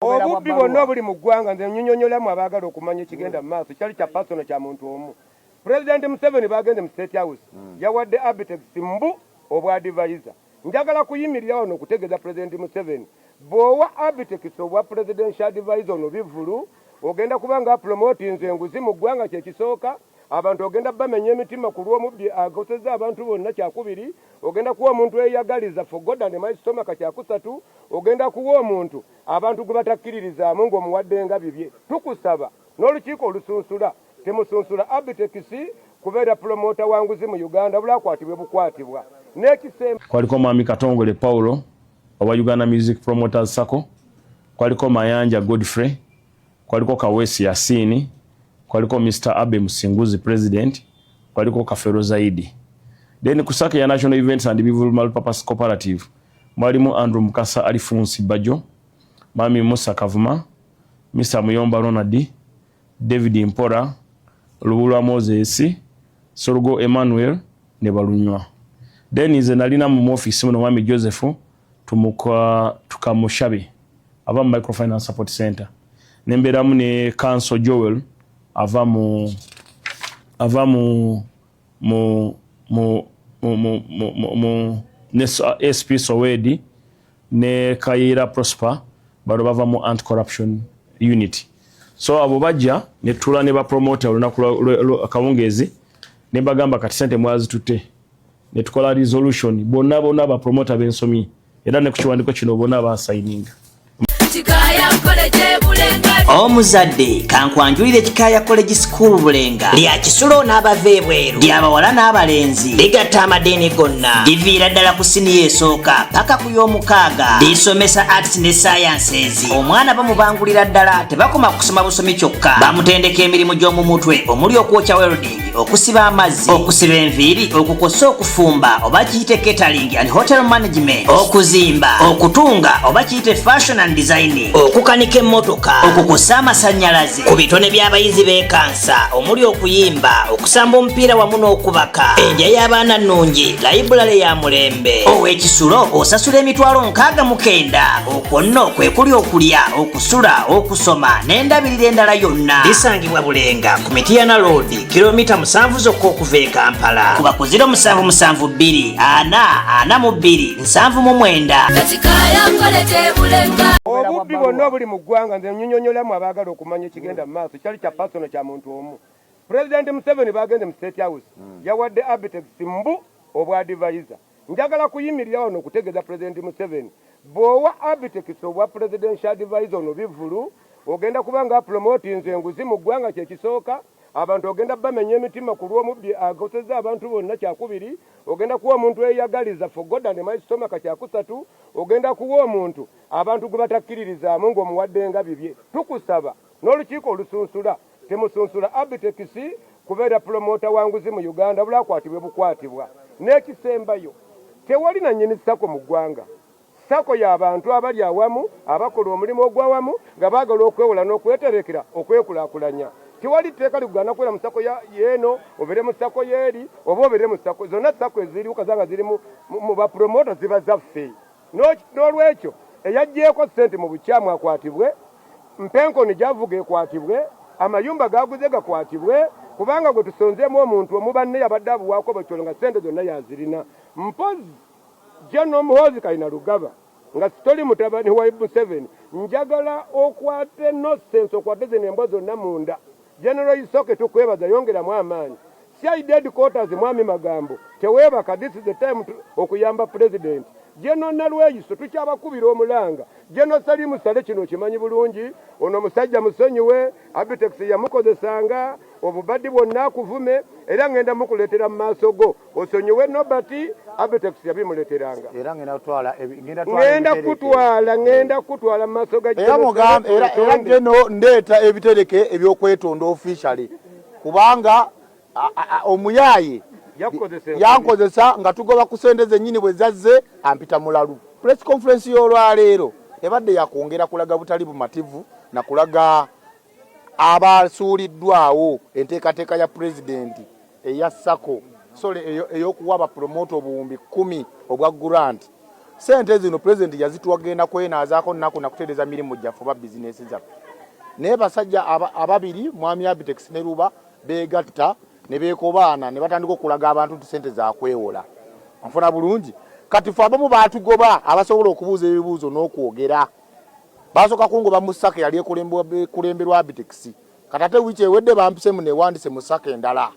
obubbi bwonna obuli mu ggwanga nze nnyonnyolamu abaagala okumanya ekigenda mu maaso kyali kya pasono kya muntu omu. Pulezidenti Museveni bagenze mu State House yawadde Abitex mbu obwa advisor. Njagala kuyimirira wano okutegeeza Pulezidenti Museveni bw'owa Abitex obwa presidential advisor ono bivulu ogenda kuba nga promotinze enguzi mu ggwanga kyekisooka. Abantu ogenda bamenya emitima ku lw'omubbi agosezza abantu bonna kyakubiri. Ogenda kuwa omuntu eyagaliza for God and my stomach kyakusatu. Ogenda kuwa omuntu abantu gwe batakkiririzaamu ng'omuwadde nga bibye. Tukusaba n'olukiiko olusunsula temusunsula Abitex kubeera promota wanguzi mu Uganda bulakwatibwe bukwatibwa. Kwaliko Mwami Katongole Paulo owa Uganda Music Promoters Sacco, kwaliko Mayanja Godfrey, kwaliko Kawesi Yasini, kwaliko Mr. Abe Musinguzi President, kwaliko Kafero Zaidi. Then kusaka ya National Events and Multipurpose Cooperative, mwalimu Andrew Mukasa Alifunsi Bajo, Mami Musa Kavuma, Mr. Muyomba Ronald, David Impora, Lubula Moses, Sorgo Emmanuel ne Balunywa. Then ize nalina mu office muno Mwami Joseph tukamushabe ava Microfinance Support Center. Nemberamu ne Council Joel ava mu SP Sowedi ne Kayira Prosper bado bava mu Anti-Corruption Unit. So abo bajja ne tula ne ba promoter olunaku akawungezi ne bagamba kati sente mwazi tutte ne tukola resolution bonna ba promoter bensomi era ne kukiwandiko kino bonna ba signing. Omuzadde kankwanjulire Kikaya College School Bulenga lya kisulo n'abaveebweru ly'abawala n'abalenzi ligatta amadeeni gonna liviira ddala ku siniya esooka paka ku y'omukaaga lisomesa arts ne sciences. Omwana bamubangulira ddala tebakoma kusoma busomi kyokka bamutendeka emirimu gy'omu mutwe omuli okwokya welding, okusiba amazzi, okusiba enviiri, okukosa okufumba oba kiyite catering and hotel management, okuzimba, okutunga oba kiyite fashion and designing, okukanika emmotoka, okukosa amasannyalaze, ku bitone by'abayizi b'ekansa omuli okuyimba, okusamba omupiira wamu n'okubaka, endya y'abaana nnungi, library ya mulembe. Ow'ekisulo osasula emitwalo 69. Okwo nno kwe kuli okulya, okusula, okusoma n'endabirira endala yonna. Lisangibwa Bulenga ku Mityana Road, kilomita 7 zokka okuva e Kampala. Kuba ku 0772 442 799. Obubbi bwonna obuli mu ggwanga nze nnyonnyolamu abaagala okumanya ekigenda mu maaso kyali kya pasono kya muntu omu. Pulezidenti Museveni bagenze mu State House yawadde Abitex mbu obwa advisor. Njagala kuyimirira wano okutegeeza Pulezidenti Museveni bw'owa Abitex obwa presidential advisor ono bivulu ogenda kuba nga promotinze enguzi mu ggwanga kyekisooka. Abantu ogenda bamenya emitima ku lw'omubbi agosezza abantu bonna kyakubiri. Ogenda kuwa omuntu eyagaliza for God and my stomach kyakusatu. Ogenda kuwa omuntu abantu gwe batakkiririzaamu ng'omuwadde nga bibye. Tukusaba n'olukiiko olusunsula temusunsula Abitex kubeera promota wanguzi mu Uganda bulakwatibwe bukwatibwa. N'ekisembayo tewali nannyini sako mu ggwanga. Sako y'abantu abali awamu abakola omulimu ogw'awamu nga baagala okwewola n'okweterekera okwekulaakulanya. Tiwali tteeka ligwana kwera mu sako yeeno obere mu sako yeeri oba obere mu sako zonna sako eziri ukazanga ziri mu bapromota ziba zaffe. N'olwekyo eyaggyeko ssente mu bukyamu akwatibwe, mpenkoni gyavuga ekwatibwe, amayumba gaguze gakwatibwe, kubanga gwe tusonzeemu omuntu omubanne yabadde abuwaako bakyolo nga ssente zonna yazirina. Mpozi General Muhoozi Kayinalugaba nga sitoli mutabani wa Museveni njagala okwate nonsense okwate zino embwa zonna munda. General Isoke tukwebaza yongeramu amaanyi. CID headquarters Mwami Magambo teweebaka, this is the time okuyamba president. General Nalweyiso tukyabakubira omulanga. General Salimu Sale kino kimanyi bulungi, ono musajja musonyiwe, Abitex yamukozesanga obubadde bwonna akuvume era ngenda mukuleetera mu maaso go osonyiwe nobati Abitex yabimuleeteranga. Era ngenda kutwala mu maaso ga era geno ndeeta ebitereke ebyokwetonda officially kubanga omuyaaye yankozesa nga tugoba ku sente zennyini bwe zazze ampita mulalu. Press conference y'olwaleero ebadde yakwongera kulaga butali bumativu na kulaga abasuuliddwawo enteekateeka ya pulezidenti eya sako ey'okuwa abapromota obuwumbi 10 obwa grant sente zino president yazituwagenda kwenazaako nnaku nakutereeza mirimu gyaffe oba bizinesi zaffe naye basajja ababiri mwami Abitex ne Luba beegatta ne beekobaana ne batandika okulaga abantu nti sente zakwewola nfuna bulungi kati ffe abamu baatugoba abasobola okubuuza ebibuuzo n'okwogera basooka kungoba mu ssaka yali ekulemberwa Abitex kati ate wiiki ewedde bampisemu neewandise mu ssaka endala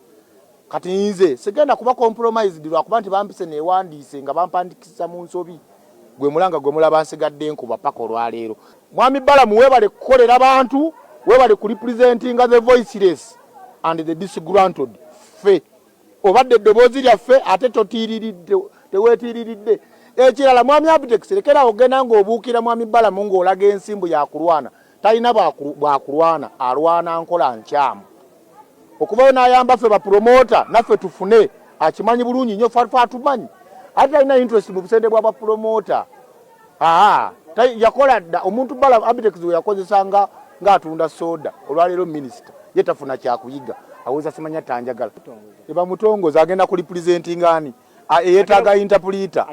kati nze sigenda kuba compromised lwakuba nti bampise neewandiise nga bampandikisa mu nsobi gwe mulanga gwe mulaba nsigadde nkuba paka olwaleero mwami Balamu weebale kukolera abantu weebale kurepresenting the voiceless and the disgruntled ffe obadde eddoboozi lyaffe ate teweetiriridde ekirala mwami Abitex lekera ogenda ng'obuukira mwami Balamu ng'olaga ensimbu yakulwana talina bwakulwana alwana nkola nkyamu okubayo n'ayamba ffe bapromota naffe tufune akimanyi bulungi nnyo ffe atumanyi ate talina interest mu busente bwa bapromota yakola dda omuntu Balamu Abitex we yakozesanga ng'atunda soda olwaleero minisita ye tafuna kyakuyiga awuza simanya tanjagala ebamutongoza agenda kurepresenting ani eyetaaga interpreter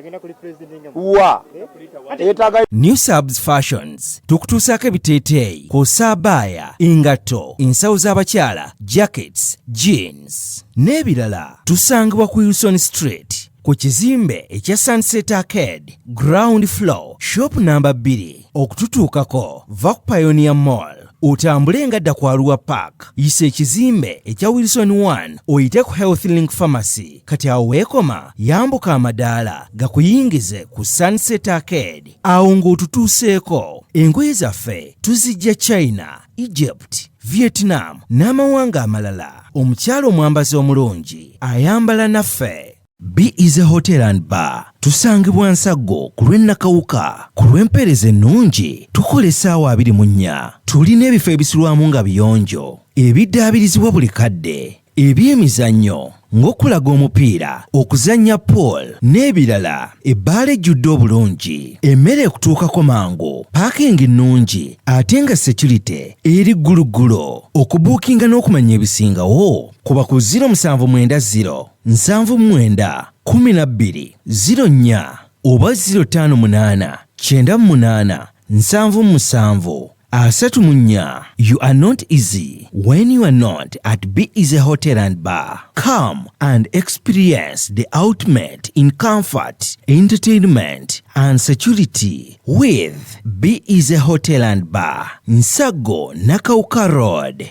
New Subs Fashions tukutuusaako ebiteeteeyi kosaabaaya engatto ensawo z'abakyala jackets jeans n'ebirala tusangibwa ku Wilson Street ku kizimbe ekya Sunset Arcade ground floor shop number 2 okututuukako va ku Pioneer Mall otambule ngadda ku Arua Park yise ekizimbe ekya Wilson 1 oyite ku Health Link Pharmacy kati awo weekoma yambuka amadaala gakuyingize ku Sunset Arcade awo ng'otutuuseeko engoye zaffe tuzijja China, Egypt, Vietnam n'amawanga amalala omukyalo omwambazi omulungi ayambala naffe. Be is a hotel and bar. Tusangibwa Nsaggo ku lw'Ennakawuka ku lw'empeereza ennungi tukola essaawa 24. Tulina ebifo ebisulwamu nga biyonjo ebiddaabirizibwa buli kadde ebyemizannyo ng'okulaga omupiira okuzannya pool n'ebirala ebbaala ejjudde obulungi emmere ekutuukako mangu paakingi nnungi ate nga security eri gguluggulo okubuukinga n'okumanya ebisingawo kuba ku 070 79 12 04 oba 058 98 77 34. You are not easy when you are not at Be Easy Hotel and Bar. Come and experience the ultimate in comfort, entertainment and security with Be Easy Hotel and Bar. Nsaggo Nakauka Road.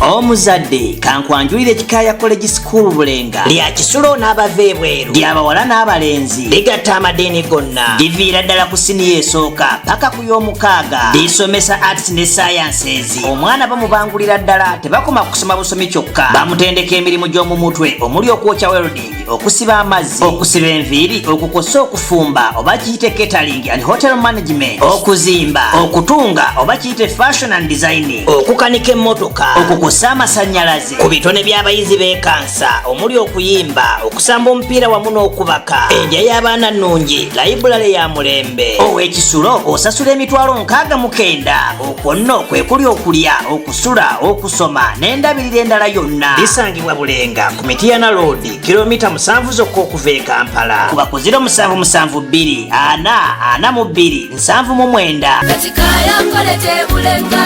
Omuzadde kankwanjulire Kikaya College School Bulenga lya kisulo n'abaveebweru ly'abawala n'abalenzi ligatta amadeeni gonna liviira ddala ku siniya esooka paka ku y'omukaaga lisomesa arts ne sciences. Omwana bamubangulira ddala tebakoma kusoma busomi kyokka bamutendeka emirimu gy'omu mutwe omuli okwokya welding okusiba amazzi okusiba enviiri okukosa okufumba oba kiyite catering and hotel management okuzimba okutunga oba kiyite fashion and designing okukanika emmotoka okukosa amasannyalaze ku bitone by'abayizi b'ekansa omuli okuyimba okusamba omupiira wamu n'okubaka endya y'abaana nnungi layibulale ya mulembe ow'ekisulo osasula emitwalo 69 okwo nno kwe kuli okulya okusula okusoma n'endabirira endala yonna lisangibwa Bulenga ku Mityana Road kilomita 7 zokka okuva e Kampala kuba ku 0772 442 799.